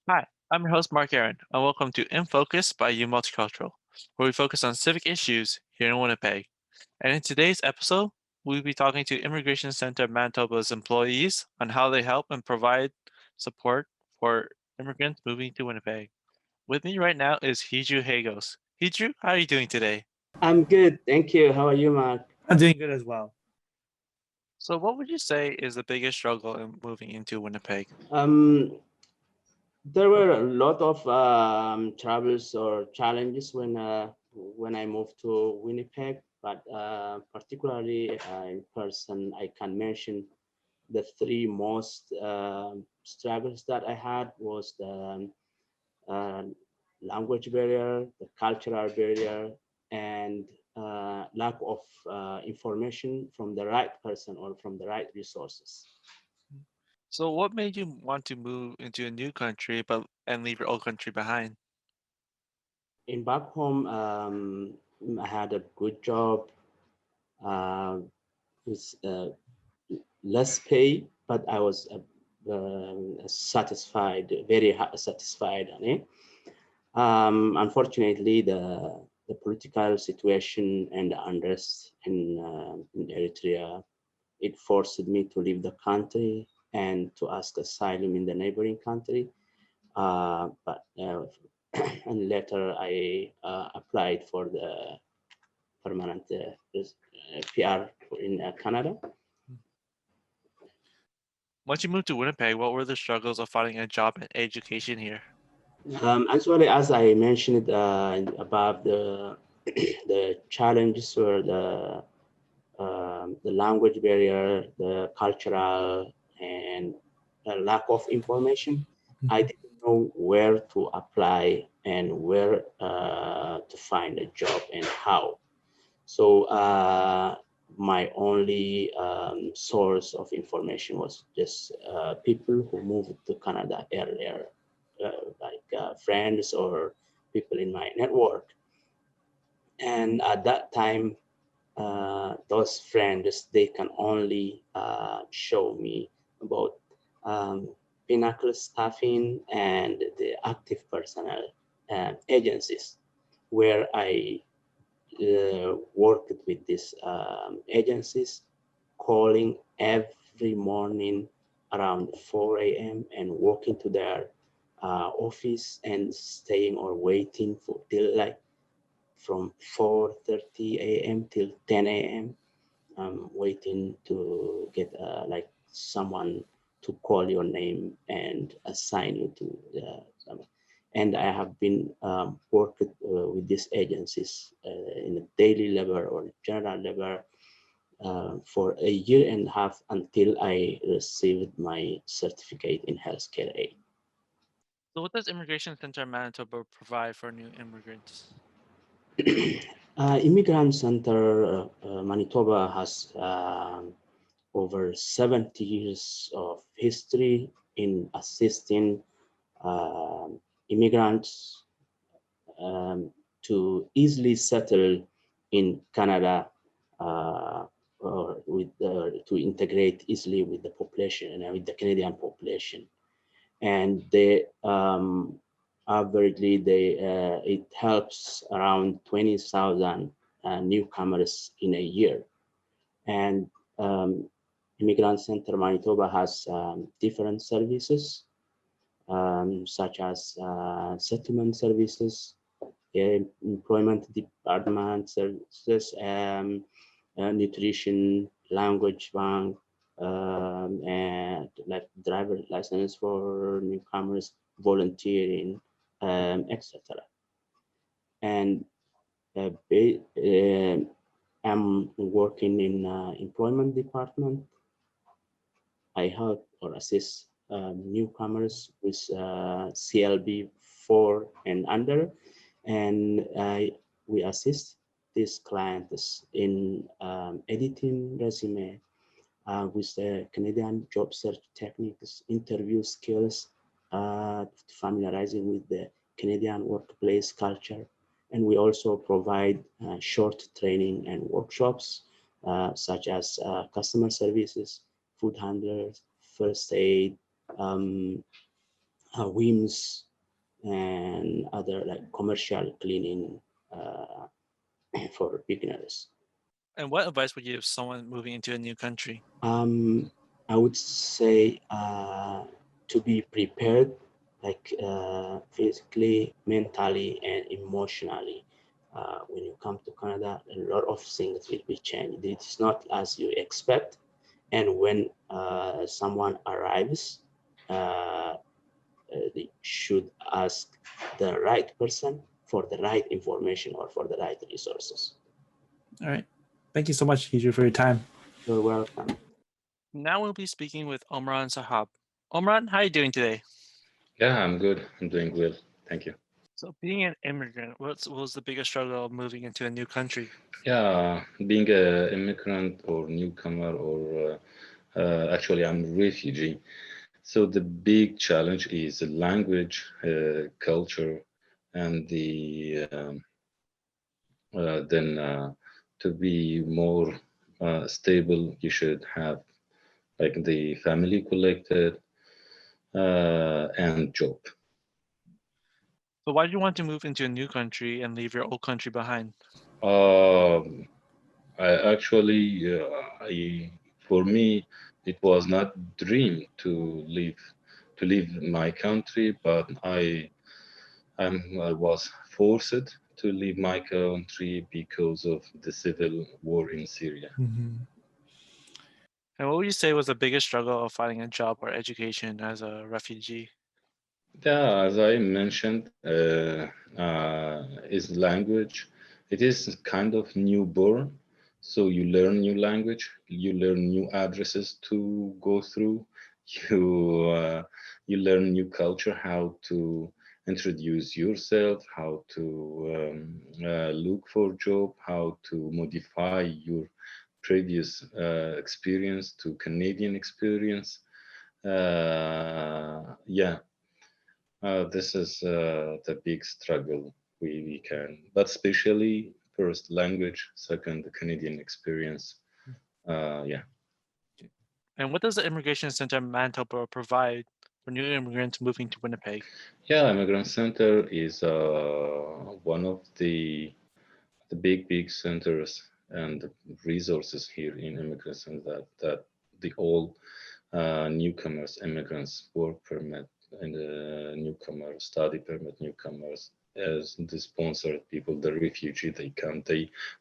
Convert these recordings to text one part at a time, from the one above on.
Hi, I'm your host, Mark Aaron, and welcome to In Focus by U Multicultural, where we focus on civic issues here in Winnipeg. And in today's episode, we'll be talking to Immigration Center Manitoba's employees on how they help and provide support for immigrants moving to Winnipeg. With me right now is Hiju Hagos. Hiju, how are you doing today? I'm good, thank you. How are you, Mark? I'm doing good as well. So, what would you say is the biggest struggle in moving into Winnipeg? There were a lot of troubles or challenges when I moved to Winnipeg, but particularly in person, I can mention the three most struggles that I had was the uh, language barrier, the cultural barrier, and lack of information from the right person or from the right resources. So, what made you want to move into a new country and leave your old country behind? In back home, I had a good job uh, with less pay, but I was satisfied, very satisfied on it. Unfortunately, the political situation and the unrest in Eritrea, it forced me to leave the country and to ask asylum in the neighboring country. But and later I applied for the permanent PR in Canada. Once you moved to Winnipeg, what were the struggles of finding a job and education here? Actually, as I mentioned above, the challenges were the language barrier, the cultural, and the lack of information. I didn't know where to apply and where to find a job and how. So my only source of information was just people who moved to Canada earlier, like friends or people in my network. And at that time, those friends, they can only show me about um, Pinnacle staffing and the active personnel agencies where I worked with these agencies, calling every morning around 4 a.m. and walking to their office and staying or waiting for till like from 4:30 a.m. till 10 a.m. Waiting to get like someone to call your name and assign you to some. And I have been worked with these agencies in a daily level or general level for a year and a half until I received my certificate in healthcare aid. So, what does Immigration Center Manitoba provide for new immigrants? Immigrant Center Manitoba has over 70 years of history in assisting uh, immigrants to easily settle in Canada or to integrate easily with the population and with the Canadian population. And they averagely it helps around 20,000 newcomers in a year. And Immigrant Center Manitoba has different services such as settlement services, employment department services, nutrition, language bank, and like driver license for newcomers, volunteering, etc. And I'm working in employment department. I help or assist newcomers with CLB 4 and under, and we assist these clients in editing resume with the Canadian job search techniques, interview skills, familiarizing with the Canadian workplace culture. And we also provide short training and workshops such as customer services, food handlers, first aid, um, whims and other like commercial cleaning for beginners. And what advice would you give someone moving into a new country? I would say to be prepared, like physically, mentally, and emotionally. When you come to Canada, a lot of things will be changed. It's not as you expect, and when someone arrives, they should ask the right person for the right information or for the right resources. All right. Thank you so much, Hiju, for your time. You're welcome. Now we'll be speaking with Omran Sahab. Omran, how are you doing today? Yeah, I'm good. I'm doing well. Thank you. So, being an immigrant, what was the biggest struggle of moving into a new country? Yeah, being an immigrant or newcomer, or actually, I'm a refugee. So the big challenge is the language, culture, and then to be more stable, you should have like the family collected and job. So, why did you want to move into a new country and leave your old country behind? Um, I for me, it was not dream to leave my country, but I was forced to leave my country because of the civil war in Syria. And what would you say was the biggest struggle of finding a job or education as a refugee? Yeah, as I mentioned, is language. It is kind of newborn, so you learn new language, you learn new addresses to go through, you you learn new culture, how to introduce yourself, how to look for job, how to modify your previous experience to Canadian experience. Yeah, this is the big struggle we can, but especially first language, second the Canadian experience. Yeah, And what does the Immigration Center Manitoba provide for new immigrants moving to Winnipeg? yeah. Immigrant Center is one of the big centers and resources here in Immigrant Center that the all newcomers, immigrants, work permit, and newcomer study permit newcomers as the sponsored people, the refugee, they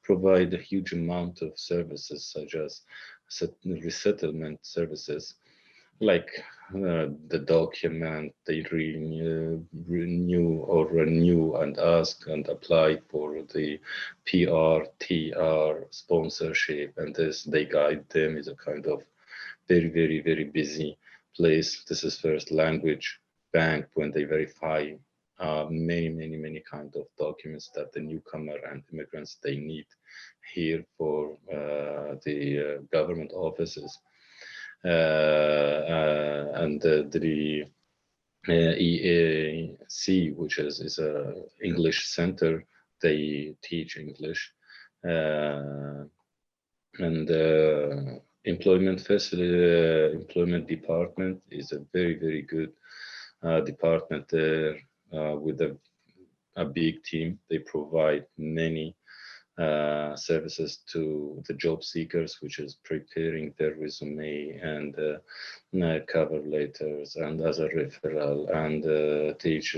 provide a huge amount of services such as resettlement services like the document they renew and ask and apply for the PR, TR sponsorship, and this they guide them is a kind of very busy place. This is first language bank when they verify many kind of documents that the newcomer and immigrants they need here for the government offices and the EAC, which is a English center. They teach English, and employment facility, employment department is a very good department there with a big team. They provide many services to the job seekers, which is preparing their resume and cover letters and as a referral and teach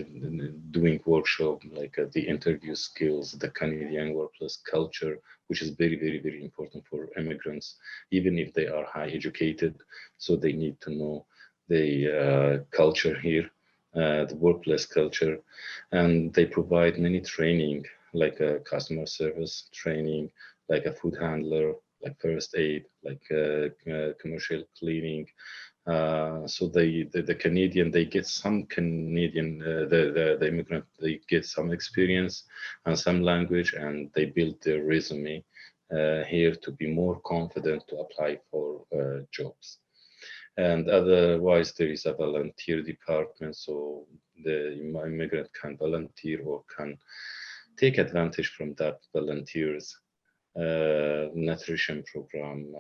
doing workshop like the interview skills, the Canadian workplace culture, which is very important for immigrants, even if they are high educated. So they need to know the culture here, the workplace culture, and they provide many training like a customer service training, like a food handler, like first aid, like commercial cleaning. So the Canadian, they get some Canadian, the immigrant, they get some experience and some language, and they build their resume here to be more confident to apply for jobs. And otherwise, there is a volunteer department, so the immigrant can volunteer or can take advantage from that volunteers nutrition program.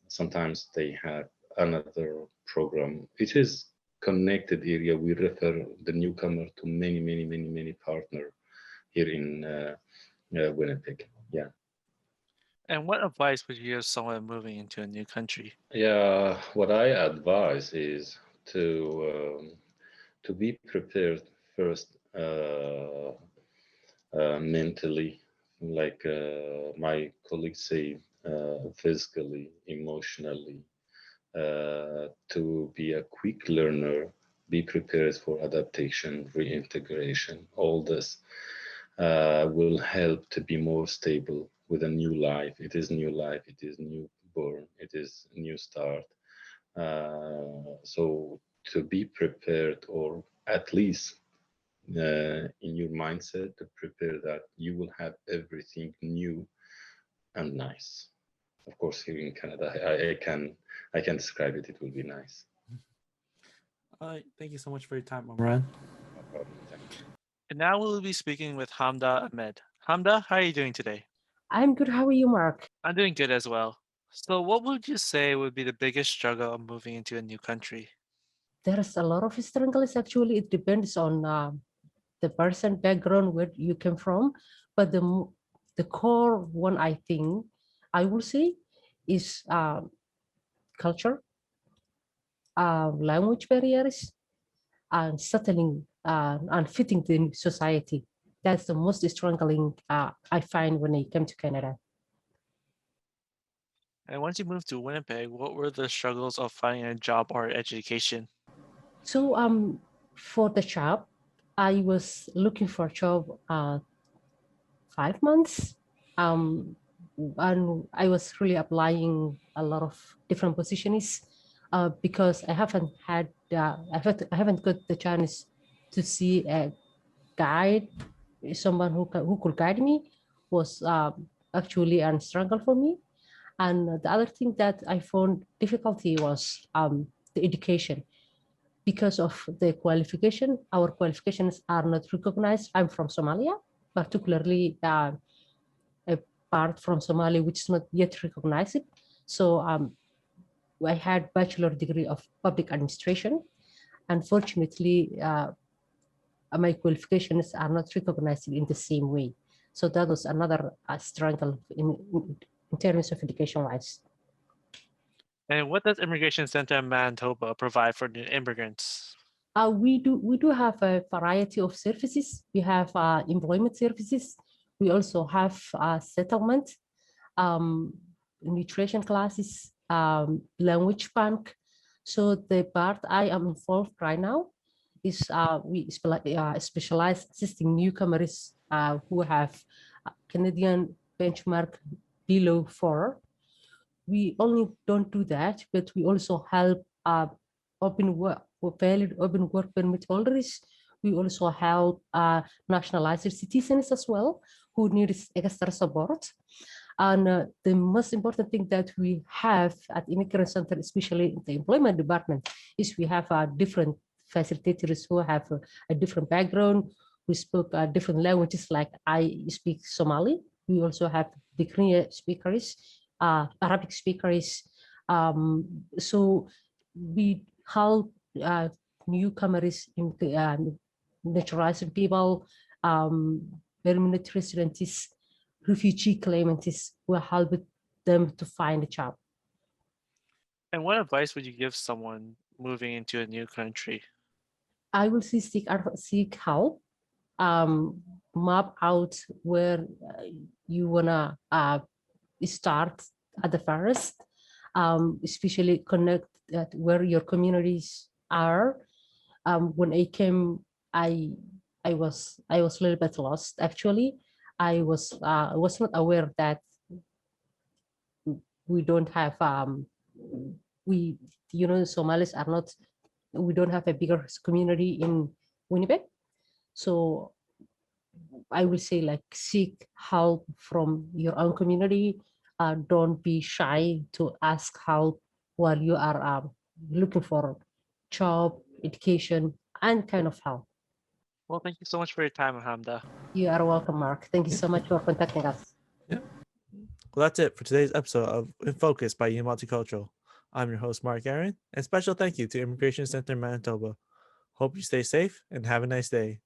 Sometimes they have another program. It is connected area, we refer the newcomer to many partners here in Winnipeg. Yeah. And what advice would you give someone moving into a new country? Yeah, what I advise is to be prepared first, mentally, like my colleagues say, physically, emotionally, to be a quick learner, be prepared for adaptation, reintegration. All this will help to be more stable with a new life. It is new life, it is newborn, it is new start. So to be prepared, or at least in your mindset, to prepare that you will have everything new and nice. Of course, here in Canada, I can describe it. It will be nice. Thank you so much for your time, Omran. No problem. Thank you. And now we'll be speaking with Hamda Ahmed. Hamda, how are you doing today? I'm good. How are you, Mark? I'm doing good as well. So, what would you say would be the biggest struggle of moving into a new country? There's a lot of struggles. Actually, it depends on the person background where you came from, but the core one, I think, I will say, is culture, language barriers, and settling and fitting the society. That's the most struggling I find when I came to Canada. And once you moved to Winnipeg, what were the struggles of finding a job or education? So for the job, I was looking for a job 5 months. And I was really applying a lot of different positions because I haven't had I haven't got the chance to see a guide, someone who could guide me was actually a struggle for me. And the other thing that I found difficulty was the education. Because of the qualification, our qualifications are not recognized. I'm from Somalia, particularly a part from Somalia which is not yet recognized. So I had bachelor degree of public administration. Unfortunately, my qualifications are not recognized in the same way. So that was another struggle in terms of education-wise. And what does Immigration Center Manitoba provide for new immigrants? We do have a variety of services. We have employment services. We also have settlement, nutrition classes, language bank. So the part I am involved right now is we specialize assisting newcomers who have Canadian benchmark below 4. We only don't do that, but we also help valid open work permit holders. We also help nationalized citizens as well who need extra support. And the most important thing that we have at Immigrant Center, especially in the employment department, is we have different facilitators who have a different background. We spoke different languages, like I speak Somali. We also have Tigrinya speakers, Arabic speakers. So we help newcomers, naturalized people, permanent residents, refugee claimants. We help them to find a job. And what advice would you give someone moving into a new country? I will seek help, map out where you wanna start at the first, especially connect where your communities are. When I came, I was a little bit lost. Actually, I was not aware that we don't have Somalis are not. We don't have a bigger community in Winnipeg, so I will say, like, seek help from your own community. Don't be shy to ask help while you are looking for job, education, and kind of help. Well, thank you so much for your time, Hamda. You are welcome, Mark. Thank you so much for contacting us. Well, that's it for today's episode of In Focus by U Multicultural. I'm your host, Mark Aaron, and special thank you to Immigration Center Manitoba. Hope you stay safe and have a nice day.